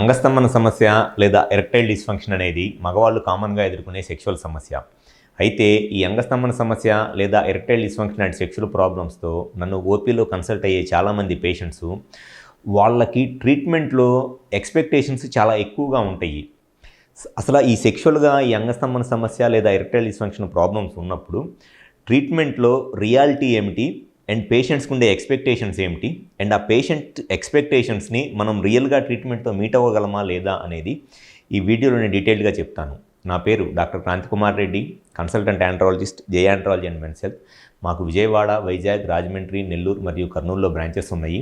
అంగస్తంభన సమస్య లేదా erectile dysfunction అనేది మగవాళ్ళు కామన్గా ఎదుర్కొనే సెక్షువల్ సమస్య. అయితే ఈ అంగస్తంభన సమస్య లేదా ఎరెక్టైల్ డిస్ఫంక్షన్ అండ్ సెక్షువల్ ప్రాబ్లమ్స్తో నన్ను ఓపీలో కన్సల్ట్ అయ్యే చాలామంది పేషెంట్స్ వాళ్ళకి ట్రీట్మెంట్లో ఎక్స్పెక్టేషన్స్ చాలా ఎక్కువగా ఉంటాయి. అసలు ఈ సెక్షువల్గా ఈ అంగస్తంభన సమస్య లేదా ఎరెక్టైల్ డిస్ఫంక్షన్ ప్రాబ్లమ్స్ ఉన్నప్పుడు ట్రీట్మెంట్లో రియాలిటీ ఏమిటి అండ్ పేషెంట్స్కి ఉండే ఎక్స్పెక్టేషన్స్ ఏమిటి అండ్ ఆ పేషెంట్ ఎక్స్పెక్టేషన్స్ని మనం రియల్గా ట్రీట్మెంట్తో మీట్ అవ్వగలమా లేదా అనేది ఈ వీడియోలో నేను డీటెయిల్గా చెప్తాను. నా పేరు doctor Kranthi Kumar Reddy, consultant andrologist, J andrology and men's health. మాకు విజయవాడ, వైజాగ్, రాజమండ్రి, నెల్లూరు మరియు కర్నూలులో బ్రాంచెస్ ఉన్నాయి.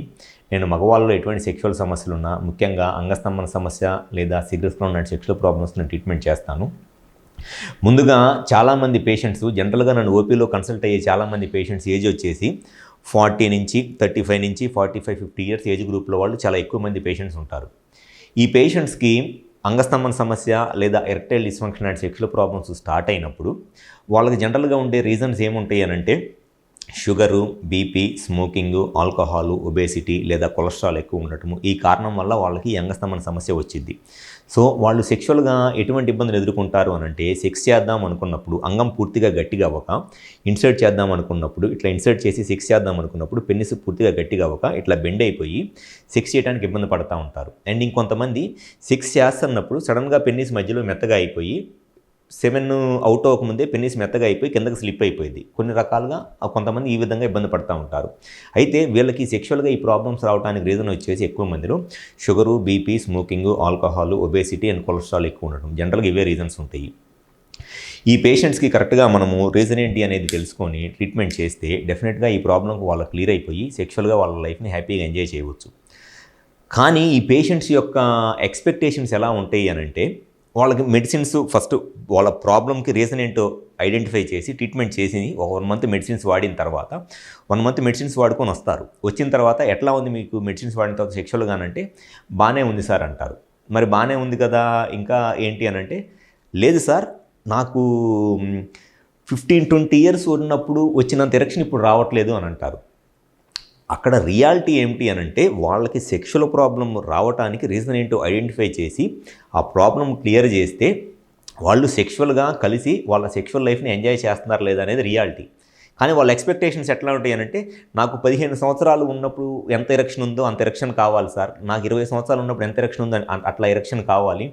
నేను మగవాళ్ళలో ఎటువంటి సెక్షువల్ సమస్యలు ఉన్నా, ముఖ్యంగా అంగస్తంభన సమస్య లేదా సిగ్రెస్ క్రౌన్ అండ్ సెక్షువల్ ప్రాబ్లమ్స్ని ట్రీట్మెంట్ చేస్తాను. ముందుగా చాలామంది పేషెంట్స్ జనరల్గా నన్ను ఓపీలో కన్సల్ట్ అయ్యే చాలామంది పేషెంట్స్ ఏజ్ వచ్చేసి 40 నుంచి 35 నుంచి 45-50 ఇయర్స్ ఏజ్ గ్రూప్లో వాళ్ళు చాలా ఎక్కువ మంది పేషెంట్స్ ఉంటారు. ఈ పేషెంట్స్కి అంగస్తంభన సమస్య లేదా erectile dysfunction and sexual problems start అయినప్పుడు వాళ్ళకి జనరల్గా ఉండే రీజన్స్ ఏముంటాయి అనంటే sugar, BP, smoking, alcohol, obesity లేదా కొలెస్ట్రాల్ ఎక్కువ ఉండటము. ఈ కారణం వల్ల వాళ్ళకి అంగస్తంభన సమస్య వచ్చింది. సో వాళ్ళు సెక్షువల్గా ఎటువంటి ఇబ్బందులు ఎదుర్కొంటారు అనంటే సెక్స్ చేద్దాం అనుకున్నప్పుడు అంగం పూర్తిగా గట్టిగా అవ్వక, ఇన్సర్ట్ చేద్దాం అనుకున్నప్పుడు ఇట్లా ఇన్సర్ట్ చేసి సెక్స్ చేద్దాం అనుకున్నప్పుడు పెన్నిస్ పూర్తిగా గట్టిగా అవ్వక ఇట్లా బెండ్ అయిపోయి సెక్స్ చేయడానికి ఇబ్బంది పడుతూ ఉంటారు. అండ్ ఇంకొంతమంది సెక్స్ చేస్తున్నప్పుడు సడన్గా పెన్నిస్ మధ్యలో మెత్తగా అయిపోయి 7 అవుట్ అవ్వకముందే పెన్నిస్ మెత్తగా అయిపోయి కిందకి స్లిప్ అయిపోయింది. కొన్ని రకాలుగా కొంతమంది ఈ విధంగా ఇబ్బంది పడుతూ ఉంటారు. అయితే వీళ్ళకి సెక్షువల్గా ఈ ప్రాబ్లమ్స్ రావడానికి రీజన్ వచ్చేసి ఎక్కువ మందిలో sugar, BP, smoking, alcohol, obesity and cholesterol ఎక్కువ ఉండడం. జనరల్గా ఇవే రీజన్స్ ఉంటాయి. ఈ పేషెంట్స్కి కరెక్ట్గా మనము రీజన్ ఏంటి అనేది తెలుసుకొని ట్రీట్మెంట్ చేస్తే డెఫినెట్గా ఈ ప్రాబ్లంకి వాళ్ళకి క్లియర్ అయిపోయి సెక్షువల్గా వాళ్ళ లైఫ్ని హ్యాపీగా ఎంజాయ్ చేయవచ్చు. కానీ ఈ పేషెంట్స్ యొక్క ఎక్స్పెక్టేషన్స్ ఎలా ఉంటాయి అనంటే వాళ్ళకి మెడిసిన్స్ ఫస్ట్ వాళ్ళ ప్రాబ్లంకి రీజన్ ఏంటో ఐడెంటిఫై చేసి ట్రీట్మెంట్ చేసి 1 మంత్ మెడిసిన్స్ వాడిన తర్వాత 1 మంత్ మెడిసిన్స్ వాడుకొని వస్తారు. వచ్చిన తర్వాత ఎట్లా ఉంది మీకు మెడిసిన్స్ వాడిన తర్వాత సెక్షువల్గా అంటే బాగానే ఉంది సార్ అంటారు. మరి బాగానే ఉంది కదా ఇంకా ఏంటి అనంటే లేదు సార్ నాకు 15-20 ఇయర్స్ ఉన్నప్పుడు వచ్చినంత ఎరెక్షన్ ఇప్పుడు రావట్లేదు అని అంటారు. అక్కడ రియాలిటీ ఏమిటి అనంటే వాళ్ళకి సెక్షువల్ ప్రాబ్లం రావడానికి రీజన్ ఏంటో ఐడెంటిఫై చేసి ఆ ప్రాబ్లం క్లియర్ చేస్తే వాళ్ళు సెక్షువల్గా కలిసి వాళ్ళ సెక్షువల్ లైఫ్ని ఎంజాయ్ చేస్తున్నారు లేదా అనేది రియాలిటీ. కానీ వాళ్ళ ఎక్స్పెక్టేషన్స్ ఎట్లా ఉంటాయి అనంటే నాకు 15 సంవత్సరాలు ఉన్నప్పుడు ఎంత ఎరెక్షన్ ఉందో అంత ఎరెక్షన్ కావాలి సార్, నాకు 20 సంవత్సరాలు ఉన్నప్పుడు ఎంత ఎరెక్షన్ ఉందో అట్లా ఎరెక్షన్ కావాలి,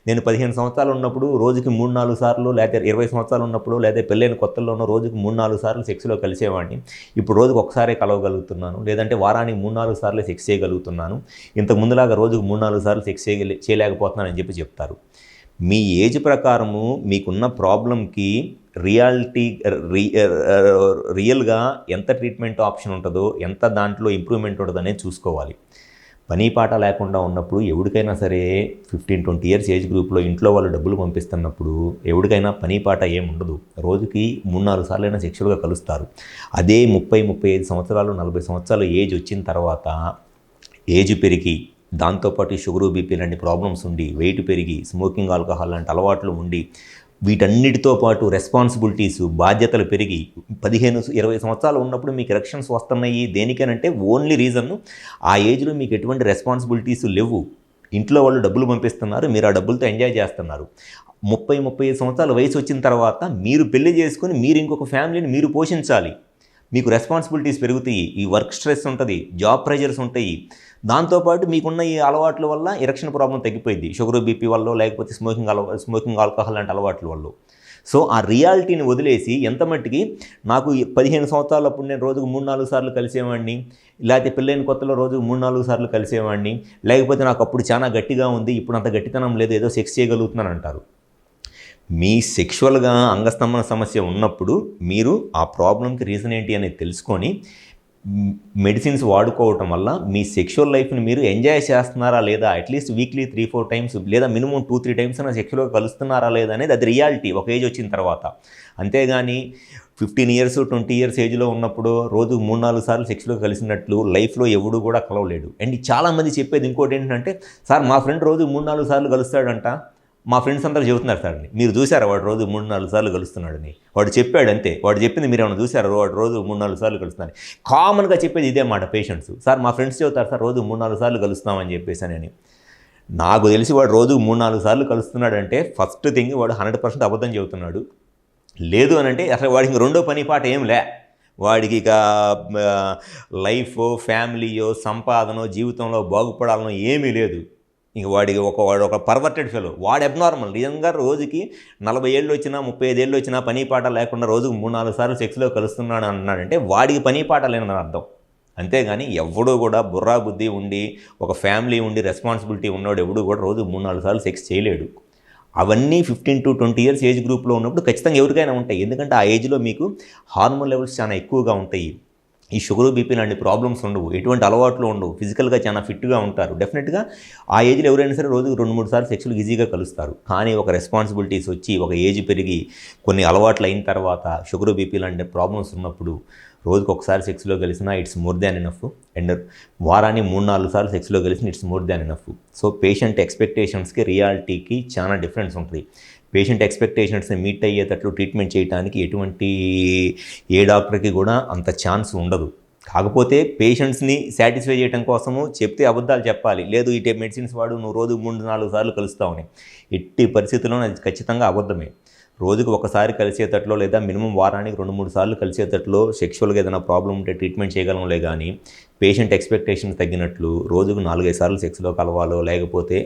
నేను 15 సంవత్సరాలు ఉన్నప్పుడు రోజుకి 3-4 సార్లు లేదా 20 సంవత్సరాలు ఉన్నప్పుడు లేదా పెళ్ళైన కొత్తల్లోనూ రోజుకి 3-4 సార్లు సెక్స్లో కలిసేవాడిని, ఇప్పుడు రోజుకు ఒకసారే కలవగలుగుతున్నాను, లేదంటే వారానికి 3-4 సార్లు సెక్స్ చేయగలుగుతున్నాను, ఇంతకు ముందులాగా రోజుకు 3-4 సార్లు సెక్స్ చేయలేకపోతున్నానని చెప్పి చెప్తారు. మీ ఏజ్ ప్రకారము మీకున్న ప్రాబ్లంకి రియల్గా ఎంత ట్రీట్మెంట్ ఆప్షన్ ఉంటుందో, ఎంత దాంట్లో ఇంప్రూవ్మెంట్ ఉంటుందో అనేది చూసుకోవాలి. పని పాట లేకుండా ఉన్నప్పుడు ఎవరికైనా సరే 15-20 ఇయర్స్ ఏజ్ గ్రూప్లో ఇంట్లో వాళ్ళు డబ్బులు పంపిస్తున్నప్పుడు ఎవరికైనా పని పాట ఏముండదు. రోజుకి 3-4 సార్లు అయినా సెక్షువల్గా కలుస్తారు. అదే 30-35 సంవత్సరాలు 40 సంవత్సరాలు ఏజ్ వచ్చిన తర్వాత ఏజ్ పెరిగి దాంతోపాటు షుగరు, బీపీ లాంటి ప్రాబ్లమ్స్ ఉండి, వెయిట్ పెరిగి, స్మోకింగ్, ఆల్కహాల్ లాంటి అలవాట్లు ఉండి, వీటన్నిటితో పాటు రెస్పాన్సిబిలిటీస్, బాధ్యతలు పెరిగి 15-20 సంవత్సరాలు ఉన్నప్పుడు మీకు ఎరెక్షన్స్ వస్తున్నాయి దేనికనంటే ఓన్లీ రీజన్ ఆ ఏజ్లో మీకు ఎటువంటి రెస్పాన్సిబిలిటీస్ లేవు. ఇంట్లో వాళ్ళు డబ్బులు పంపిస్తున్నారు, మీరు ఆ డబ్బులతో ఎంజాయ్ చేస్తున్నారు. 30-35 సంవత్సరాల వయసు వచ్చిన తర్వాత మీరు పెళ్లి చేసుకొని మీరు ఇంకొక ఫ్యామిలీని మీరు పోషించాలి. మీకు రెస్పాన్సిబిలిటీస్ పెరుగుతాయి, ఈ వర్క్ స్ట్రెస్ ఉంటుంది, జాబ్ ప్రెజర్స్ ఉంటాయి. దాంతోపాటు మీకున్న ఈ అలవాట్ల వల్ల ఎరెక్షన్ ప్రాబ్లం తగ్గిపోయింది, షుగర్, బీపీ వల్ల లేకపోతే స్మోకింగ్, ఆల్కహాల్ లాంటి అలవాట్ల వల్ల. సో ఆ రియాలిటీని వదిలేసి ఎంత మట్టికి నాకు 15 సంవత్సరాలప్పుడు నేను రోజుకు 3-4 సార్లు కలిసేవాడిని, లేకపోతే పెళ్ళైన కొత్తలో రోజుకు 3-4 సార్లు కలిసేవాడిని, లేకపోతే నాకు అప్పుడు చాలా గట్టిగా ఉంది ఇప్పుడు అంత గట్టితనం లేదు ఏదో సెక్స్ చేయగలుగుతున్నాను అంటారు. మీ సెక్షువల్గా అంగస్తంభన సమస్య ఉన్నప్పుడు మీరు ఆ ప్రాబ్లంకి రీజన్ ఏంటి అనేది తెలుసుకొని మెడిసిన్స్ వాడుకోవటం వల్ల మీ సెక్షువల్ లైఫ్ని మీరు ఎంజాయ్ చేస్తున్నారా లేదా, అట్లీస్ట్ వీక్లీ 3-4 టైమ్స్ లేదా మినిమం 2-3 టైమ్స్ అయినా సెక్షువల్గా కలుస్తున్నారా లేదా అనేది అది రియాలిటీ ఒక ఏజ్ వచ్చిన తర్వాత. అంతేగాని 15 ఇయర్స్ 20 ఇయర్స్ ఏజ్లో ఉన్నప్పుడు రోజు 3-4 సార్లు సెక్స్లో కలిసినట్లు లైఫ్లో ఎవడు కూడా కలవలేడు. అండ్ చాలామంది చెప్పేది ఇంకోటి ఏంటంటే సార్ మా ఫ్రెండ్ రోజు 3-4 సార్లు కలుస్తాడంట, మా ఫ్రెండ్స్ అందరూ చెబుతున్నారు సార్ అని. మీరు చూసారా వాడు రోజు 3-4 సార్లు కలుస్తున్నాడని? వాడు చెప్పాడు అంతే, వాడు చెప్పింది మీరు ఏమైనా చూసారా? వాడు రోజు 3-4 సార్లు కలుస్తున్నాను. కామన్గా చెప్పేది ఇదే మాట పేషెంట్స్, సార్ మా ఫ్రెండ్స్ చెబుతారు సార్ రోజు 3-4 సార్లు కలుస్తామని చెప్పేసి అని. నాకు తెలిసి వాడు రోజుకు 3-4 సార్లు కలుస్తున్నాడంటే ఫస్ట్ థింగ్ వాడు 100% అబద్ధం చెబుతున్నాడు. లేదు అని అంటే అసలు వాడికి రెండో పని పాట ఏం లే. వాడికి ఇక లైఫో, ఫ్యామిలీయో, సంపాదనో, జీవితంలో బాగుపడాలనో ఏమీ లేదు. ఇంక వాడు ఒక పర్వర్టెడ్ ఫెలో. వాడు అబ్నార్మల్. నిజంగా రోజుకి 40 ఏళ్ళు వచ్చినా, 35 ఏళ్ళు వచ్చినా పని పాట లేకుండా రోజుకు 3-4 సార్లు సెక్స్లో కలుస్తున్నాడు అన్నాడంటే వాడికి పని పాట లేనని అర్థం. అంతేగాని ఎవడూ కూడా బుర్రా బుద్ధి ఉండి, ఒక ఫ్యామిలీ ఉండి, రెస్పాన్సిబిలిటీ ఉన్నవాడు ఎవడూ కూడా రోజుకు 3-4 సార్లు సెక్స్ చేయలేడు. అవన్నీ 15 to 20 ఇయర్స్ ఏజ్ గ్రూప్లో ఉన్నప్పుడు ఖచ్చితంగా ఎవరికైనా ఉంటాయి. ఎందుకంటే ఆ ఏజ్లో మీకు హార్మోన్ లెవెల్స్ చాలా ఎక్కువగా ఉంటాయి. ఈ షుగరు, బీపీ లాంటి ప్రాబ్లమ్స్ ఉండవు, ఎటువంటి అలవాట్లు ఉండవు, ఫిజికల్గా చాలా ఫిట్గా ఉంటారు. డెఫినెట్గా ఆ ఏజ్లో ఎవరైనా సరే రోజుకు 2-3 సార్లు సెక్స్లు ఈజీగా కలుస్తారు. కానీ ఒక రెస్పాన్సిబిలిటీస్ వచ్చి, ఒక ఏజ్ పెరిగి, కొన్ని అలవాట్లు అయిన తర్వాత షుగరు, బీపీ లాంటి ప్రాబ్లమ్స్ ఉన్నప్పుడు రోజుకు ఒకసారి సెక్స్లో కలిసినా it's more than enough. And వారాన్ని 3-4 సార్లు సెక్స్లో కలిసిన it's more than enough. So patient ఎక్స్పెక్టేషన్స్కి రియాలిటీకి చాలా డిఫరెన్స్ ఉంటుంది. పేషెంట్ ఎక్స్పెక్టేషన్స్ని మీట్ అయ్యేటట్లు ట్రీట్మెంట్ చేయడానికి ఏ డాక్టర్కి కూడా అంత ఛాన్స్ ఉండదు. కాకపోతే పేషెంట్స్ని సాటిస్ఫై చేయడం కోసము చెప్తే అబద్ధాలు చెప్పాలి. లేదు ఈ మెడిసిన్స్ వాడు, నువ్వు రోజు 3-4 సార్లు కలుస్తావని. ఎట్టి పరిస్థితుల్లో అది ఖచ్చితంగా అబద్ధమే. రోజుకు ఒకసారి కలిసేటట్లో లేదా మినిమం వారానికి 2-3 సార్లు కలిసేటట్లో సెక్షువల్గా ఏదైనా ప్రాబ్లం ఉంటే ట్రీట్మెంట్ చేయగలంలే కానీ పేషెంట్ ఎక్స్పెక్టేషన్స్ తగ్గినట్లు రోజుకు 4-5 సార్లు సెక్స్లో కలవాలో, లేకపోతే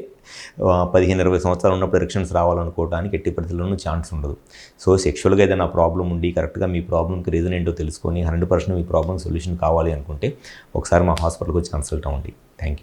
15-20 సంవత్సరాలు ఉన్నప్పుడు ఎరెక్షన్స్ రావాలనుకోవడానికి ఎట్టి పరిస్థితుల్లోనూ ఛాన్స్ ఉండదు. సో సెక్షువల్గా ఏదైనా ప్రాబ్లం ఉండి కరెక్ట్గా మీ ప్రాబ్లంకి రీజన్ ఏంటో తెలుసుకొని 100% మీ ప్రాబ్లం సొల్యూషన్ కావాలి అనుకుంటే ఒకసారి మా హాస్పిటల్కి వచ్చి కన్సల్ట్ అవ్వండి. Thank you.